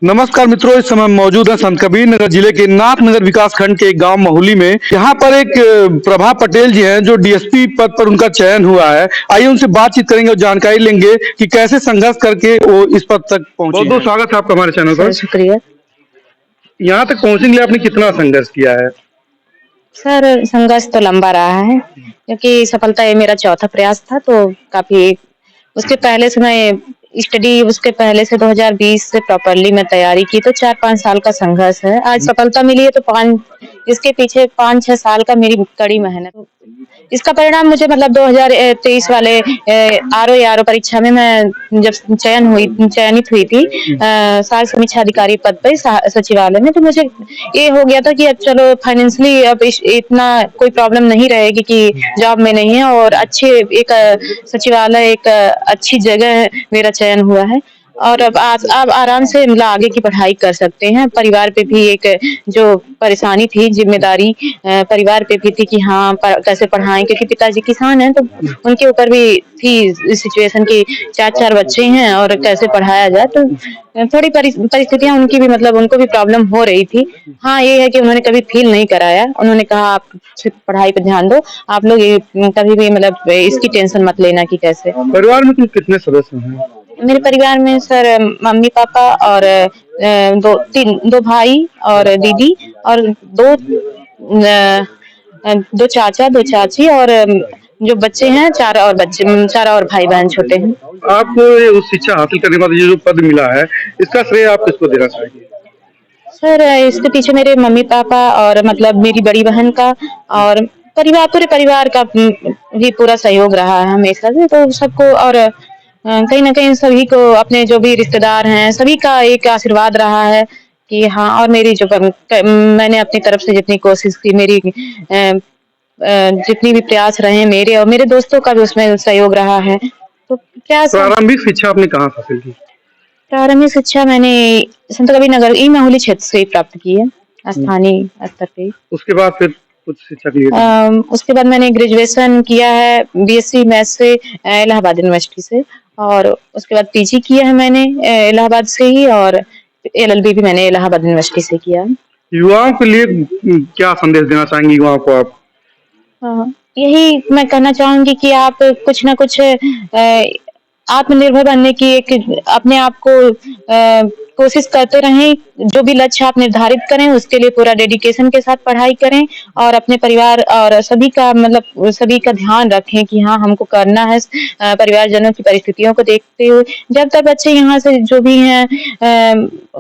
नमस्कार मित्रों, इस समय मौजूद है संत कबीर नगर जिले के नाथनगर विकास खंड के एक गांव महुली में। यहाँ पर एक प्रभा पटेल जी हैं जो डीएसपी पद पर उनका चयन हुआ है। आइए उनसे बातचीत करेंगे और जानकारी लेंगे कि कैसे संघर्ष करके वो इस पद तक पहुंचे। बहुत बहुत स्वागत है आपका हमारे चैनल पर। शुक्रिया। यहाँ तक पहुंचने के लिए आपने कितना संघर्ष किया है? सर, संघर्ष तो लंबा रहा है क्योंकि सफलता ये मेरा चौथा प्रयास था। तो काफी उसके पहले से मैं उसके पहले से 2020 से प्रॉपरली मैं तैयारी की, तो 4-5 साल का संघर्ष है। आज सफलता मिली है तो इसके पीछे 5-6 साल का मेरी कड़ी मेहनत। इसका परिणाम मुझे मतलब 2023 वाले आरओ परीक्षा में मैं जब चयनित हुई थी सार समीक्षा अधिकारी पद पर सचिवालय में, तो मुझे ये हो गया था कि अब चलो फाइनेंशियली अब इतना कोई प्रॉब्लम नहीं रहेगी कि जॉब में नहीं है, और अच्छे एक सचिवालय एक अच्छी जगह मेरा चयन हुआ है। और अब आराम से मतलब आगे की पढ़ाई कर सकते हैं। परिवार पे भी एक जो परेशानी थी, जिम्मेदारी परिवार पे भी थी कि हाँ कैसे पढ़ाएं, क्योंकि पिताजी किसान हैं, तो उनके ऊपर भी थी सिचुएशन की 4-4 बच्चे हैं और कैसे पढ़ाया जाए। तो थोड़ी परिस्थितियां उनकी भी मतलब उनको भी प्रॉब्लम हो रही थी। हाँ, ये है कि उन्होंने कभी फील नहीं कराया। उन्होंने कहा आप पढ़ाई पे ध्यान दो, आप लोग कभी भी मतलब इसकी टेंशन मत लेना कि कैसे। परिवार में कितने सदस्य हैं? मेरे परिवार में सर मम्मी पापा और दो भाई और दीदी और दो चाचा दो चाची, और जो बच्चे हैं 4 और भाई बहन छोटे हैं। आपको ये उस शिक्षा हासिल करने के बाद ये जो पद मिला है, इसका श्रेय आप किसको देना चाहेंगे? सर, इसके पीछे मेरे मम्मी पापा और मतलब मेरी बड़ी बहन का और पूरे परिवार का भी पूरा सहयोग रहा है हमेशा से। तो सबको और कहीं न कहीं सभी को, अपने जो भी रिश्तेदार हैं सभी का एक आशीर्वाद रहा है कि हाँ। और मेरी जो मैंने अपनी तरफ से जितनी कोशिश की, मेरी जितनी भी प्रयास रहे मेरे और मेरे दोस्तों का भी उसमें सहयोग रहा है। तो प्रयास। प्रारंभिक शिक्षा आपने कहाँ हासिल की? प्रारंभिक शिक्षा मैंने संत कबीर नगर महुली क्षेत्र से प्राप्त की है, स्थानीय स्तर पे। उसके बाद फिर कुछ शिक्षा के लिए उसके बाद मैंने ग्रेजुएशन किया है बीएससी मैथ्स से इलाहाबाद यूनिवर्सिटी से, और उसके बाद पीजी किया है मैंने इलाहाबाद से ही, और एलएलबी भी मैंने इलाहाबाद यूनिवर्सिटी से किया है। युवाओं के लिए क्या संदेश देना चाहेंगी युवाओं को आप? यही मैं कहना चाहूंगी कि आप कुछ ना कुछ आत्मनिर्भर बनने की एक अपने आप को कोशिश करते रहें। जो भी लक्ष्य आप निर्धारित करें उसके लिए पूरा डेडिकेशन के साथ पढ़ाई करें, और अपने परिवार और सभी का ध्यान रखें कि हाँ हमको करना है। परिवारजनों की परिस्थितियों को देखते हुए जब तक बच्चे यहाँ से जो भी हैं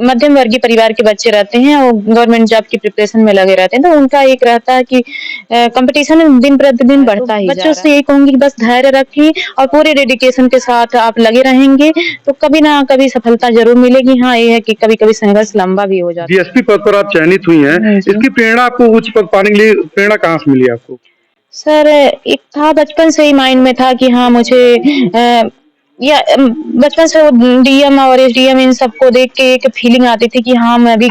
मध्यम वर्गीय परिवार के बच्चे रहते हैं, वो गवर्नमेंट जॉब की प्रिपरेशन में लगे रहते हैं, तो उनका एक रहता है कि कंपटीशन दिन प्रतिदिन बढ़ता ही जा रहा है। बच्चों से यही कहूंगी बस धैर्य रखें और पूरे डेडिकेशन के साथ आप लगे रहेंगे तो कभी ना कभी सफलता जरूर मिलेगी। हाँ, ये है कि कभी-कभी संघर्ष लंबा भी हो जाता है। डीएसपी पद पर आप चयनित हुई हैं, इसकी प्रेरणा आपको उच्च पद पाने के लिए प्रेरणा कहाँ से मिली आपको? सर, एक था बचपन से ही माइंड में था कि हाँ मुझे बचपन से डीएम और एसडीएम इन सबको देख के एक फीलिंग आती थी कि हाँ मैं भी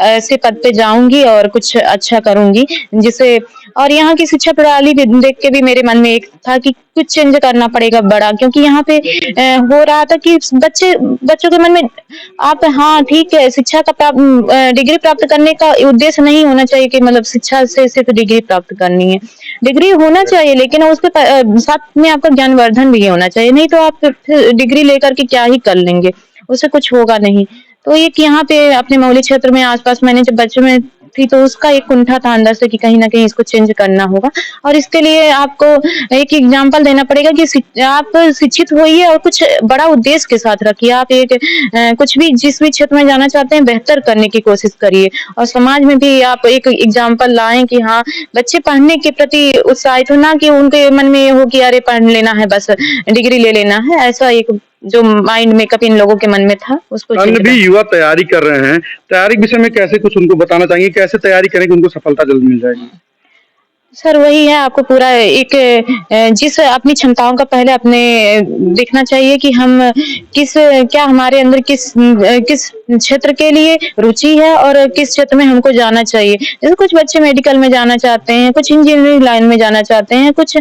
ऐसे पद पे जाऊंगी और कुछ अच्छा करूंगी, जिसे और यहाँ की शिक्षा प्रणाली देख के भी मेरे मन में एक था कि कुछ चेंज करना पड़ेगा बड़ा, क्योंकि यहाँ पे हो रहा था कि बच्चों के मन में आप हाँ ठीक है शिक्षा का डिग्री प्राप्त करने का उद्देश्य नहीं होना चाहिए कि मतलब शिक्षा से सिर्फ डिग्री प्राप्त करनी है। डिग्री होना चाहिए लेकिन उसके साथ में आपका ज्ञानवर्धन भी होना चाहिए, नहीं तो आप फिर डिग्री लेकर के क्या ही कर लेंगे, उससे कुछ होगा नहीं। तो एक यहाँ पे अपने मौली क्षेत्र में आसपास मैंने जब बच्चों में थी तो उसका एक कुंठा था अंदर से कि कहीं ना कहीं इसको चेंज करना होगा, और इसके लिए आपको एक एग्जाम्पल देना पड़ेगा कि आप शिक्षित होइए और कुछ बड़ा उद्देश्य के साथ रखिए। आप एक कुछ भी जिस भी क्षेत्र में जाना चाहते हैं बेहतर करने की कोशिश करिए, और समाज में भी आप एक एग्जाम्पल लाएं कि हाँ बच्चे पढ़ने के प्रति उत्साहित हो, ना कि उनके मन में ये हो कि अरे पढ़ लेना है बस डिग्री ले लेना है। ऐसा एक जो माइंड मेकअप इन लोगों के मन में था उसको अन्य भी युवा तैयारी कर रहे हैं, तैयारी के विषय में कैसे कुछ उनको बताना चाहिए, कैसे तैयारी करें कि उनको सफलता जल्द मिल जाएगी? सर वही है, आपको पूरा एक जिस अपनी क्षमताओं का पहले अपने देखना चाहिए कि हम किस क्या हमारे अंदर किस क्षेत्र के लिए रुचि है और किस क्षेत्र में हमको जाना चाहिए। जैसे कुछ बच्चे मेडिकल में जाना चाहते हैं, कुछ इंजीनियरिंग लाइन में जाना चाहते हैं, कुछ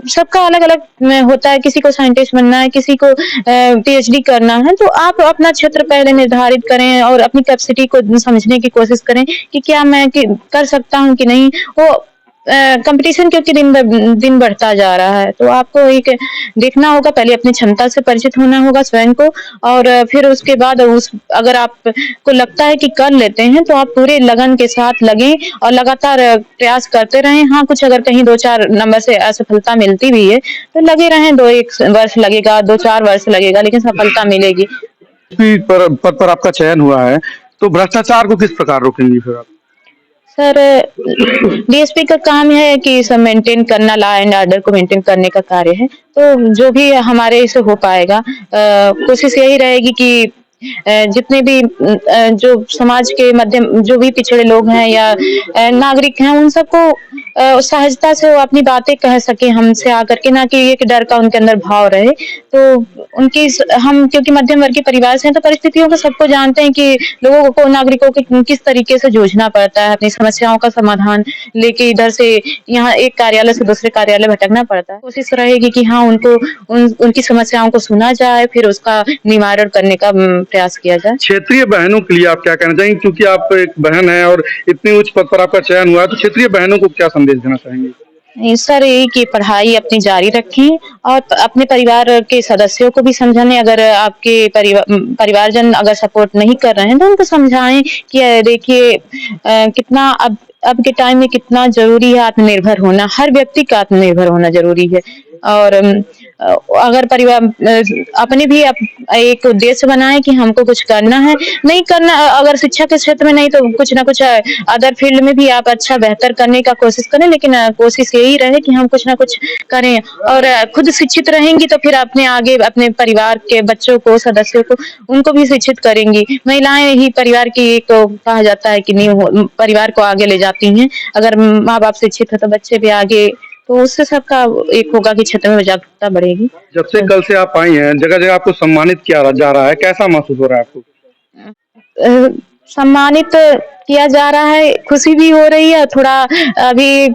सबका अलग-अलग में होता है, किसी को साइंटिस्ट बनना है, किसी को पीएचडी करना है। तो आप अपना क्षेत्र पहले निर्धारित करें और अपनी कैपेसिटी को समझने की कोशिश करें कि क्या मैं कर सकता हूँ कि नहीं। वो कंपटीशन क्योंकि दिन बढ़ता जा रहा है, तो आपको एक देखना होगा, पहले अपनी क्षमता से परिचित होना होगा स्वयं को, और फिर उसके बाद उस अगर आपको लगता है कि कर लेते हैं, तो आप पूरे लगन के साथ लगें और लगातार प्रयास करते रहें। हाँ, कुछ अगर कहीं 2-4 नंबर से असफलता मिलती भी है, तो लगे रहें, 2-1 वर्ष लगेगा, 2-4 वर्ष लगेगा, लेकिन सफलता मिलेगी। इसी पद पर आपका चयन हुआ है, तो भ्रष्टाचार को किस प्रकार रोकेंगी फिर आप? सर डीएसपी का काम है कि सब मेंटेन करना, लॉ एंड ऑर्डर को मेंटेन करने का कार्य है। तो जो भी हमारे से हो पाएगा, कोशिश यही रहेगी कि जितने भी जो समाज के मध्यम जो भी पिछड़े लोग हैं या नागरिक हैं, उन सबको सहजता से वो अपनी बातें कह सके हमसे आकर के, ना कि एक डर का उनके अंदर भाव रहे। तो हम क्योंकि मध्यम वर्गीय परिवार से हैं, तो परिस्थितियों को सबको जानते हैं कि लोगों को, नागरिकों को किस तरीके से जूझना पड़ता है, अपनी समस्याओं का समाधान लेके इधर से यहाँ एक कार्यालय से दूसरे कार्यालय भटकना पड़ता है। कोशिश रहेगी कि हाँ, उनकी समस्याओं को सुना जाए, फिर उसका निवारण करने का प्रयास किया जाए। क्षेत्रीय बहनों के लिए आप क्या कहना चाहेंगे, क्योंकि आप एक बहन हैं और इतनी उच्च पद पर आपका चयन हुआ है, तो क्षेत्रीय बहनों को क्या संदेश देना चाहेंगे? सर यही कि पढ़ाई अपनी जारी रखें और अपने परिवार के सदस्यों को भी समझाने, अगर आपके परिवारजन अगर सपोर्ट नहीं कर रहे हैं, तो उनको समझाएं कि देखिए कितना अब के टाइम में कितना जरूरी है आत्मनिर्भर होना, हर व्यक्ति का आत्मनिर्भर होना जरूरी है। और अगर परिवार अपने भी एक उद्देश्य बनाए कि हमको कुछ करना है, नहीं करना, अगर शिक्षा के क्षेत्र में नहीं तो कुछ ना कुछ अदर फील्ड में भी आप अच्छा बेहतर करने का कोशिश करें, लेकिन कोशिश यही रहे कि हम कुछ ना कुछ करें। और खुद शिक्षित रहेंगी तो फिर अपने आगे अपने परिवार के बच्चों को, सदस्यों को, उनको भी शिक्षित करेंगी। महिलाएं ही परिवार की एक कहा जाता है कि नींव, परिवार को आगे ले जाती हैं। अगर माँ बाप शिक्षित है तो बच्चे भी आगे, तो उससे सबका एक होगा कि क्षेत्र में जागरूकता बढ़ेगी। जब से कल से आप आई हैं, जगह-जगह आपको सम्मानित किया जा रहा है, कैसा महसूस हो रहा है आपको? सम्मानित किया जा रहा है, खुशी भी हो रही है, थोड़ा अभी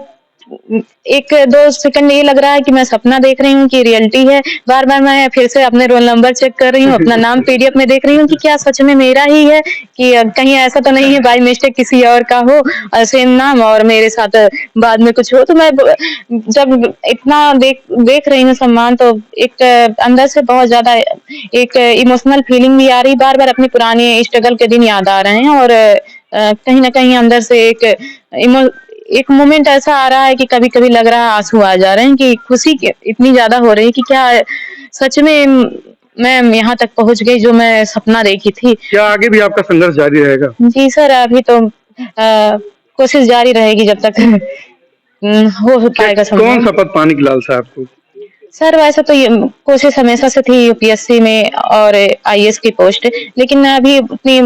1-2 सेकंड ये लग रहा है कि मैं सपना देख रही हूँ कि रियलिटी है। बार-बार मैं फिर से अपने रोल नंबर चेक कर रही हूँ, अपना नाम पीडीएफ में देख रही हूँ कि क्या सच में मेरा ही है, कि कहीं ऐसा तो नहीं है बाय मिस्टेक किसी और का हो सेम नाम और मेरे साथ बाद में कुछ हो। तो मैं जब इतना देख रही हूँ सम्मान, तो एक अंदर से बहुत ज़्यादा एक इमोशनल फीलिंग भी आ रही, बार-बार अपनी पुरानी स्ट्रगल के दिन याद आ रहे हैं, और कहीं न कहीं अंदर से एक मोमेंट ऐसा आ रहा है कि कभी-कभी लग रहा है आँसू आ जा रहे हैं कि खुशी इतनी ज़्यादा हो रही है कि क्या सच में मैं यहाँ तक पहुँच गई जो मैं सपना देखी थी। क्या आगे भी आपका संघर्ष जारी रहेगा? जी सर, अभी तो कोशिश जारी रहेगी जब तक हो पाएगा संभव। कौन सा पद पाने की लालसा है आपको? सर वैसे तो ये कोशिश हमेशा से थी यूपीएससी में और आईएएस की पोस्ट, लेकिन अभी उतनी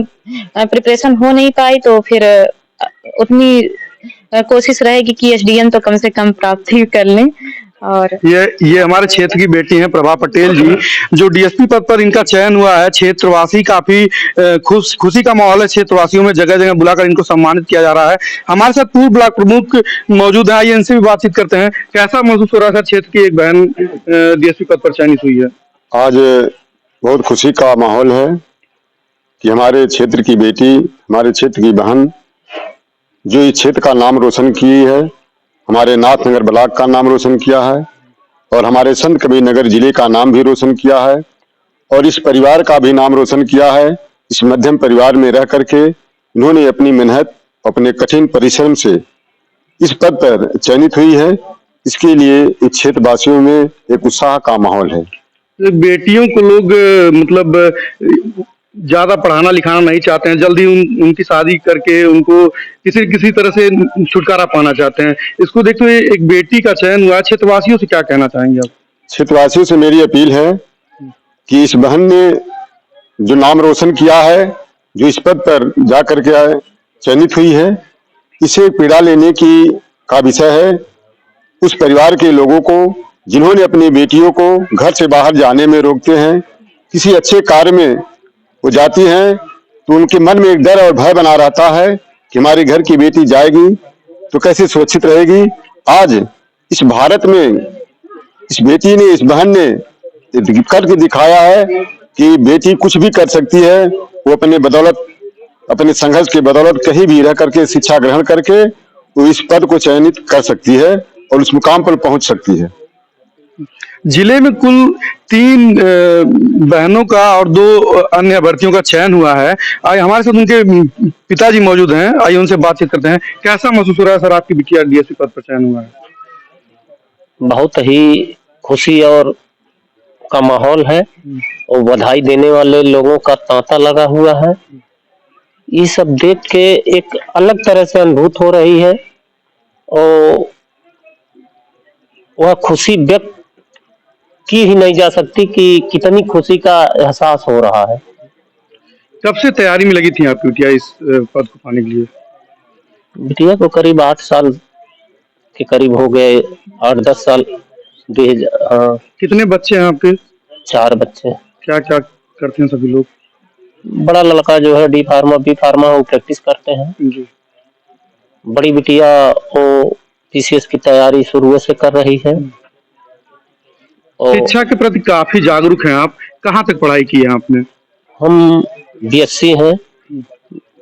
प्रिपरेशन हो नहीं पाई, तो फिर उतनी कोशिश रहेगी कि एसडीएम तो कम से कम प्राप्त ही कर लें। और ये हमारे क्षेत्र की बेटी हैं प्रभा पटेल जी, जो डीएसपी पद पर इनका चयन हुआ है। क्षेत्रवासी काफी खुशी का माहौल है, क्षेत्रवासियों में जगह जगह बुलाकर इनको सम्मानित किया जा रहा है। हमारे साथ पूर्व ब्लॉक प्रमुख मौजूद है, आइए इनसे भी बातचीत करते हैं। कैसा महसूस हो रहा है क्षेत्र की एक बहन डीएसपी पद पर चयनित हुई है? आज बहुत खुशी का माहौल है कि हमारे क्षेत्र की बेटी, हमारे क्षेत्र की बहन जो इस क्षेत्र का नाम रोशन की है, हमारे नाथनगर ब्लॉक का नाम रोशन किया है और हमारे संत कबीर नगर जिले का नाम भी रोशन किया है और इस परिवार का भी नाम रोशन किया है। इस मध्यम परिवार में रह करके इन्होंने अपनी मेहनत, अपने कठिन परिश्रम से इस पद पर चयनित हुई है। इसके लिए इस क्षेत्रवासियों में एक उत्साह का माहौल है। बेटियों को लोग मतलब ज्यादा पढ़ाना लिखाना नहीं चाहते हैं, जल्दी उनकी शादी करके उनको किसी तरह से छुटकारा पाना चाहते हैं। इसको देखते हुए एक बेटी का चयन हुआ, क्षेत्रवासियों से क्या कहना चाहेंगे आप? क्षेत्रवासियों से मेरी अपील है कि इस बहन ने जो नाम रोशन किया है, जो इस पद पर जा करके चयनित हुई है, इसे पीड़ा लेने का विषय है उस परिवार के लोगों को जिन्होंने अपनी बेटियों को घर से बाहर जाने में रोकते हैं, किसी अच्छे कार्य में वो जाती हैं तो उनके मन में एक डर और भय बना रहता है कि हमारे घर की बेटी जाएगी तो कैसे सुरक्षित रहेगी। आज इस भारत में इस बेटी ने, इस बहन ने करके दिखाया है कि बेटी कुछ भी कर सकती है। वो अपने बदौलत, अपने संघर्ष के बदौलत कहीं भी रह करके शिक्षा ग्रहण करके वो इस पद को चयनित कर सकती है और उस मुकाम पर पहुंच सकती है। जिले में कुल 3 बहनों का और 2 अन्य अभ्यर्थियों का चयन हुआ है। आज हमारे साथ उनके पिताजी मौजूद हैं, आइए उनसे बातचीत करते हैं। कैसा महसूस हो रहा है सर, आपकी बिटिया डीएसपी पद पर चयन हुआ है? बहुत ही खुशी और का माहौल है और बधाई देने वाले लोगों का तांता लगा हुआ है। ये सब देख के एक अलग तरह से अनुभूत हो रही है और वह खुशी व्यक्त की ही नहीं जा सकती कि कितनी खुशी का एहसास हो रहा है। कब से तैयारी में लगी थी आपकी बिटिया इस पद को पाने के लिए? बिटिया को करीब 8 साल के करीब हो गए, 8-10 साल। कितने बच्चे हैं आपके? 4 बच्चे। क्या क्या करते हैं सभी लोग? बड़ा लड़का जो है डी फार्मा बी फार्मा वो प्रैक्टिस करते हैं जी। बड़ी बिटिया वो पीसीएस की तैयारी शुरू से कर रही है। शिक्षा के प्रति काफी जागरूक हैं आप। कहाँ तक पढ़ाई की है आपने? हम बीएससी हैं,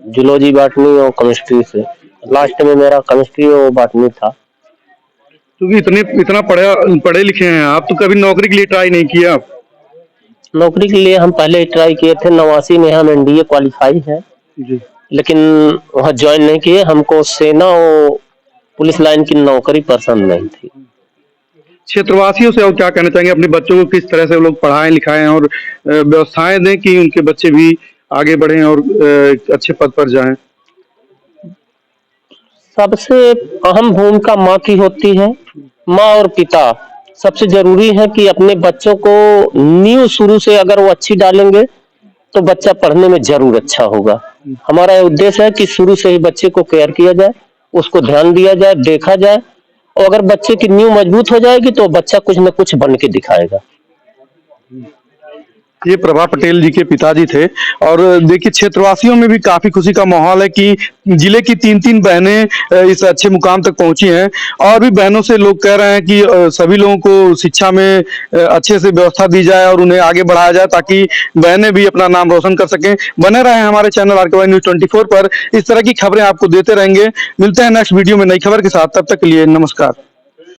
जूलॉजी, बॉटनी और केमिस्ट्री से। लास्ट में मेरा केमिस्ट्री और बॉटनी था। क्योंकि इतना पढ़े लिखे हैं आप, तो कभी नौकरी के लिए ट्राई नहीं किया आप? नौकरी के लिए हम पहले ट्राई किए थे, 89 में हम एनडीए क्वालिफाई है जी। लेकिन वहाँ ज्वाइन नहीं किए। हमको सेना और पुलिस लाइन की नौकरी पसंद नहीं थी। क्षेत्रवासियों से और क्या कहना चाहेंगे? अपने बच्चों को किस तरह से वो लोग पढ़ाएं लिखाएं और व्यवस्थाएं दें कि उनके बच्चे भी आगे बढ़ें और अच्छे पद पर जाएं? सबसे अहम भूमिका माँ की होती है। माँ और पिता सबसे जरूरी है कि अपने बच्चों को नींव शुरू से अगर वो अच्छी डालेंगे तो बच्चा पढ़ने में जरूर अच्छा होगा। हमारा उद्देश्य है कि शुरू से ही बच्चे को केयर किया जाए, उसको ध्यान दिया जाए, देखा जाए और अगर बच्चे की नींव मजबूत हो जाएगी तो बच्चा कुछ न कुछ बन के दिखाएगा। ये प्रभा पटेल जी के पिताजी थे। और देखिए, क्षेत्रवासियों में भी काफी खुशी का माहौल है कि जिले की 3 बहनें इस अच्छे मुकाम तक पहुंची हैं। और भी बहनों से लोग कह रहे हैं कि सभी लोगों को शिक्षा में अच्छे से व्यवस्था दी जाए और उन्हें आगे बढ़ाया जाए ताकि बहनें भी अपना नाम रोशन कर सकें। बने रहे हमारे चैनल RKY News 24 पर। इस तरह की खबरें आपको देते रहेंगे। मिलते हैं नेक्स्ट वीडियो में नई खबर के साथ। तब तक के लिए नमस्कार।